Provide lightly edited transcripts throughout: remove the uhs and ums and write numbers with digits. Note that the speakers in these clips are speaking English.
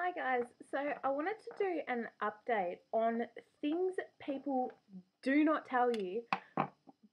Hi guys, so I wanted to do an update on things that people do not tell you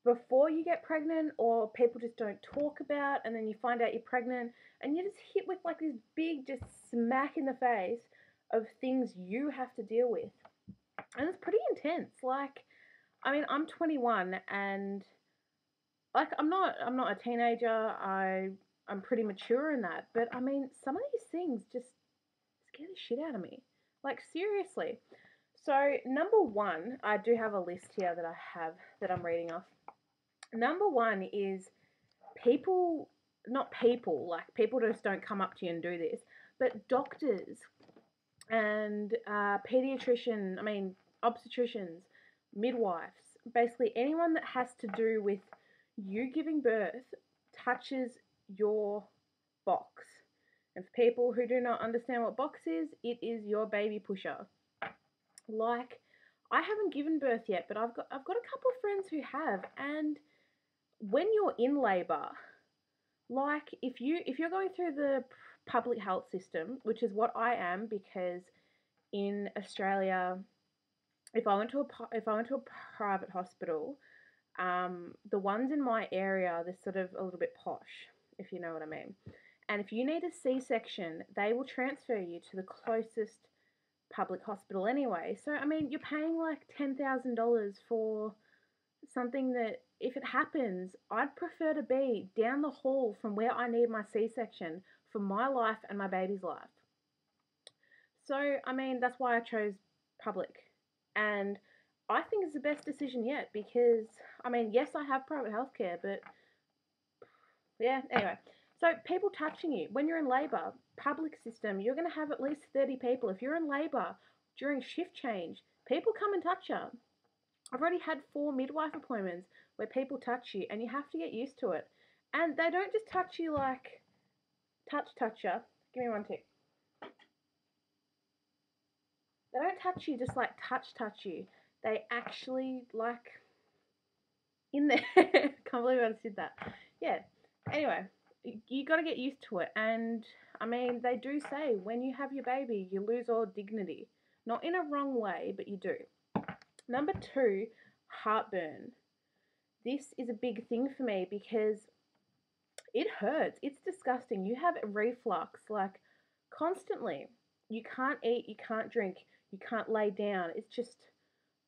before you get pregnant, or people just don't talk about, and then you find out you're pregnant and you're just hit with like this big just smack in the face of things you have to deal with. And it's pretty intense. I'm 21 and I'm not a teenager. I'm pretty mature in that, but I mean some of these things just scare the shit out of me. Like, seriously. So, number one, I do have a list here that I'm reading off. Number one is people, not people, like, people just don't come up to you and do this, but doctors and obstetricians, midwives, basically anyone that has to do with you giving birth touches your box. And for people who do not understand what box is, it is your baby pusher. Like, I haven't given birth yet, but I've got a couple of friends who have, and when you're in labor, like if you're going through the public health system, which is what I am, because in Australia, if I went to a private hospital, the ones in my area, they're sort of a little bit posh, if you know what I mean. And if you need a C-section, they will transfer you to the closest public hospital anyway. So, I mean, you're paying like $10,000 for something that, if it happens, I'd prefer to be down the hall from where I need my C-section for my life and my baby's life. So, I mean, that's why I chose public. And I think it's the best decision yet because, I mean, yes, I have private healthcare, but yeah, anyway. So, people touching you when you're in labour, public system, you're going to have at least 30 people. If you're in labour during shift change, people come and touch you. I've already had 4 midwife appointments where people touch you, and you have to get used to it. And they don't just touch you like touch you. Give me one tick. They don't touch you just like touch you. They actually like in there. Can't believe I just did that. Yeah. Anyway, you got to get used to it. And I mean, they do say when you have your baby, you lose all dignity. Not in a wrong way, but you do. Number two, heartburn. This is a big thing for me because it hurts. It's disgusting. You have reflux like constantly. You can't eat, you can't drink, you can't lay down. It's just,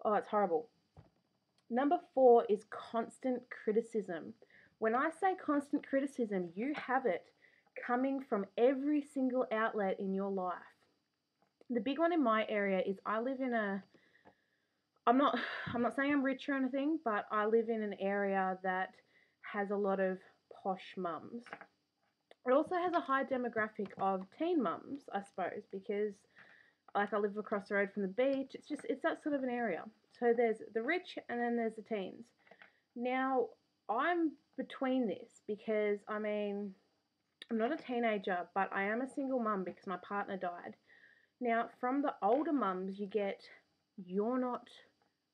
oh, it's horrible. Number four is constant criticism. When I say constant criticism, you have it coming from every single outlet in your life. The big one in my area is I live in a I'm not I'm not saying I'm rich or anything, but I live in an area that has a lot of posh mums. It also has a high demographic of teen mums, I suppose, because like I live across the road from the beach. It's that sort of an area. So there's the rich and then there's the teens. Now I'm between this because I mean I'm not a teenager, but I am a single mum because my partner died. Now from the older mums you get you're not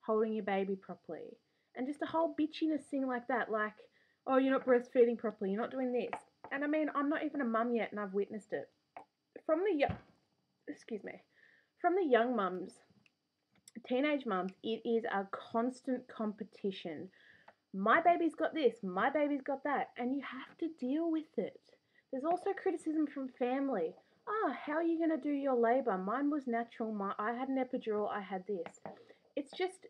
holding your baby properly, and just a whole bitchiness thing like that, like oh you're not breastfeeding properly, you're not doing this. And I mean I'm not even a mum yet, and I've witnessed it from the excuse me from the young mums, teenage mums. It is a constant competition. My baby's got this, my baby's got that, and you have to deal with it. There's also criticism from family. Oh, how are you going to do your labor? Mine was natural. I had an epidural. I had this. It's just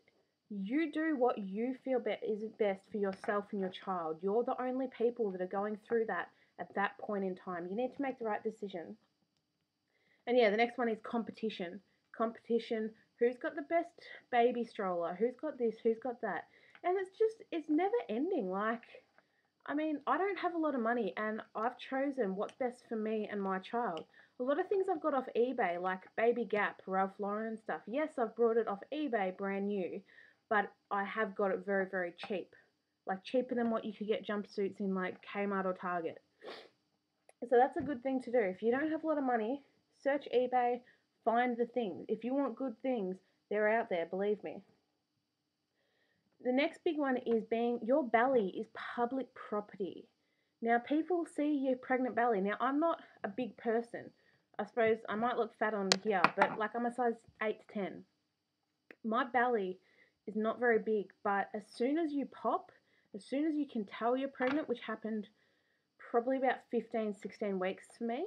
you do what you feel is best for yourself and your child. You're the only people that are going through that at that point in time. You need to make the right decision. And yeah, the next one is competition. Competition. Who's got the best baby stroller? Who's got this? Who's got that? And it's never ending. Like, I mean, I don't have a lot of money, and I've chosen what's best for me and my child. A lot of things I've got off eBay, like Baby Gap, Ralph Lauren stuff. Yes, I've brought it off eBay brand new, but I have got it very, very cheap. Like, cheaper than what you could get jumpsuits in, like, Kmart or Target. So that's a good thing to do. If you don't have a lot of money, search eBay, find the things. If you want good things, they're out there, believe me. The next big one is being your belly is public property. Now, people see your pregnant belly. Now, I'm not a big person, I suppose I might look fat on here, but like I'm a size 8 to 10. My belly is not very big, but as soon as you pop, as soon as you can tell you're pregnant, which happened probably about 15, 16 weeks for me,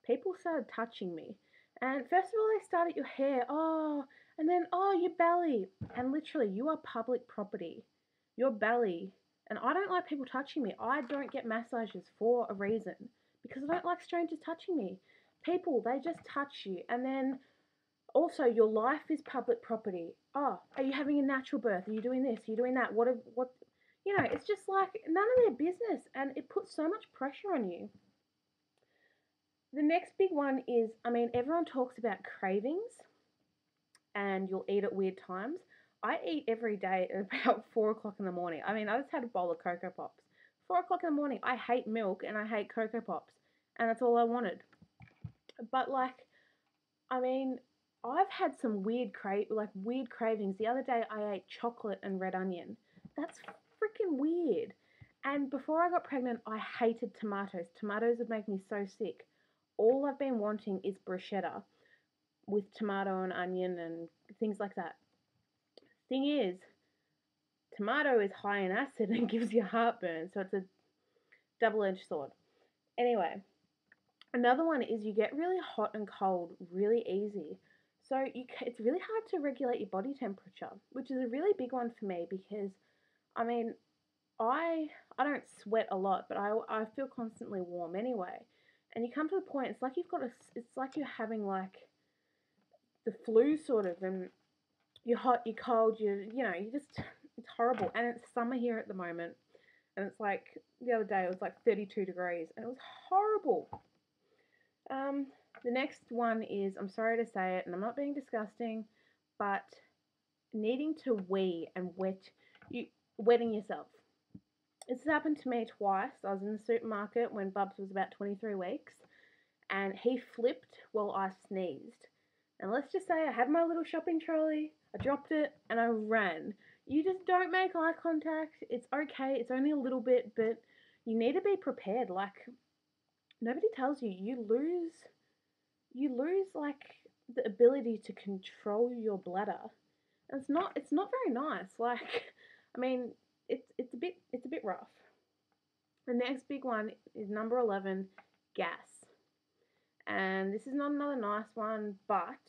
people started touching me. And first of all, they started your hair, oh, and then, oh, your belly. And literally, you are public property. Your belly. And I don't like people touching me. I don't get massages for a reason because I don't like strangers touching me. People, they just touch you. And then also, your life is public property. Oh, are you having a natural birth? Are you doing this? Are you doing that? What, it's just like none of their business. And it puts so much pressure on you. The next big one is, everyone talks about cravings and you'll eat at weird times. I eat every day at about 4 o'clock in the morning. I just had a bowl of Cocoa Pops. 4 o'clock in the morning. I hate milk and I hate Cocoa Pops. And that's all I wanted. But I've had some weird cravings. The other day I ate chocolate and red onion. That's freaking weird. And before I got pregnant, I hated tomatoes. Tomatoes would make me so sick. All I've been wanting is bruschetta with tomato and onion and things like that. Thing is, tomato is high in acid and gives you heartburn, so it's a double-edged sword. Anyway, another one is you get really hot and cold really easy. So it's really hard to regulate your body temperature, which is a really big one for me because, I don't sweat a lot, but I feel constantly warm anyway. And you come to the point, it's like you're having like the flu sort of, and you're hot, you're cold, it's horrible. And it's summer here at the moment, and it's like the other day it was like 32 degrees, and it was horrible. The next one is, I'm sorry to say it, and I'm not being disgusting, but needing to wee and wetting yourself. This has happened to me twice. I was in the supermarket when Bubs was about 23 weeks, and he flipped while I sneezed. And let's just say I had my little shopping trolley, I dropped it, and I ran. You just don't make eye contact. It's okay. It's only a little bit, but you need to be prepared. Like, nobody tells you. You lose like the ability to control your bladder. And it's not very nice. Like, it's a bit rough. The next big one is number 11, gas. And this is not another nice one, but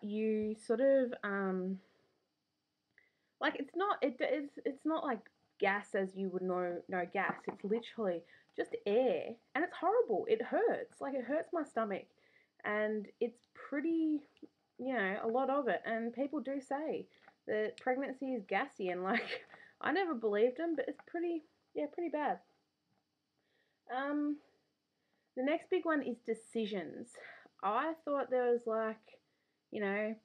you sort of it's not like gas as you would know gas. It's literally just air, and it's horrible. It hurts. Like, it hurts my stomach, and it's pretty, a lot of it. And people do say that pregnancy is gassy, and like, I never believed them, but it's pretty bad. The next big one is decisions. I thought there was like,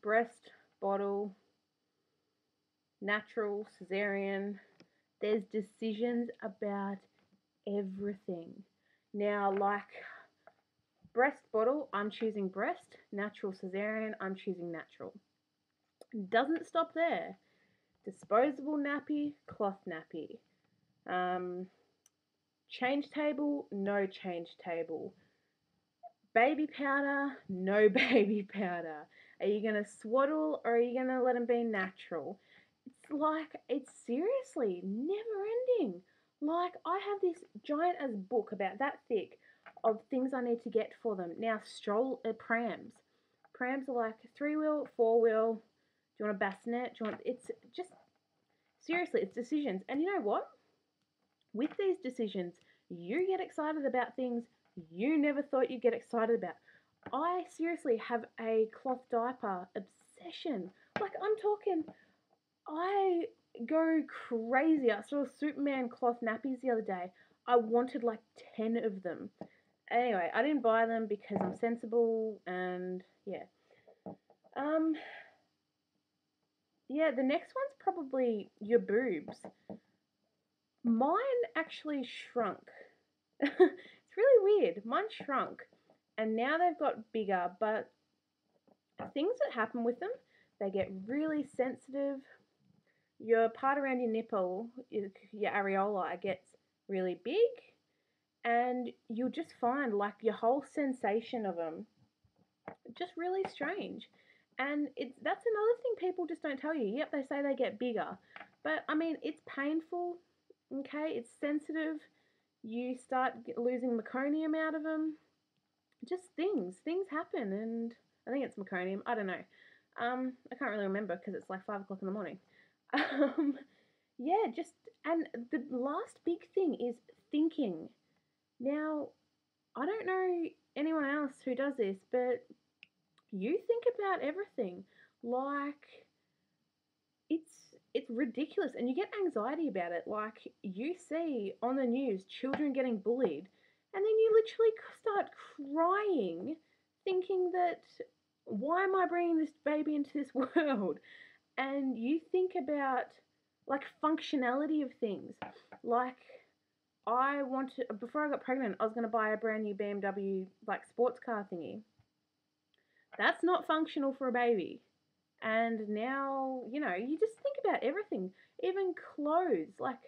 breast, bottle, natural, cesarean. There's decisions about everything. Now, like, breast, bottle, I'm choosing breast. Natural, cesarean, I'm choosing natural. Doesn't stop there. Disposable nappy, cloth nappy. Change table, no change table. Baby powder, no baby powder. Are you going to swaddle or are you going to let them be natural? It's seriously never ending. Like, I have this giant as book about that thick of things I need to get for them. Now, prams. Prams are like 3-wheel, 4-wheel. Do you want a bassinet? It's just, seriously, it's decisions. And you know what? With these decisions, you get excited about things you never thought you'd get excited about. I seriously have a cloth diaper obsession. Like, I'm talking, I go crazy. I saw Superman cloth nappies the other day. I wanted like 10 of them. Anyway, I didn't buy them because I'm sensible, and yeah. Yeah, the next one's probably your boobs. Mine actually shrunk. It's really weird. Mine shrunk, and now they've got bigger, but things that happen with them, they get really sensitive. Your part around your nipple, your areola, gets really big, and and you'll just find like your whole sensation of them just really strange. And that's another thing people just don't tell you. Yep, they say they get bigger, but I mean it's painful. Okay, it's sensitive. You start losing meconium out of them. Just things happen, and I think it's meconium. I don't know. I can't really remember because it's like 5 o'clock in the morning. Um, yeah, just and the last big thing is thinking. Now, I don't know anyone else who does this, but you think about everything. Like it's ridiculous and you get anxiety about it. Like you see on the news children getting bullied and then you literally start crying thinking that why am I bringing this baby into this world? And you think about like functionality of things. Like I wanted before I got pregnant, I was going to buy a brand new BMW like sports car thingy. That's not functional for a baby. And now, you just think about everything, even clothes, like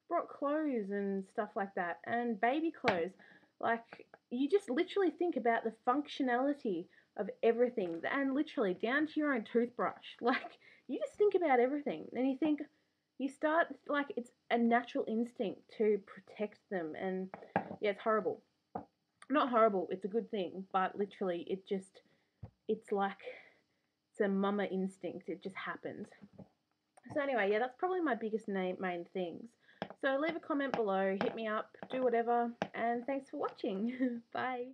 brought clothes and stuff like that, and baby clothes. Like, you just literally think about the functionality of everything, and literally down to your own toothbrush. Like, you just think about everything, and you start, like, it's a natural instinct to protect them, and yeah, it's horrible. Not horrible, it's a good thing, but literally, it's like it's a mama instinct. It just happens. So anyway, yeah, that's probably my biggest main things. So leave a comment below, hit me up, do whatever, and thanks for watching. Bye.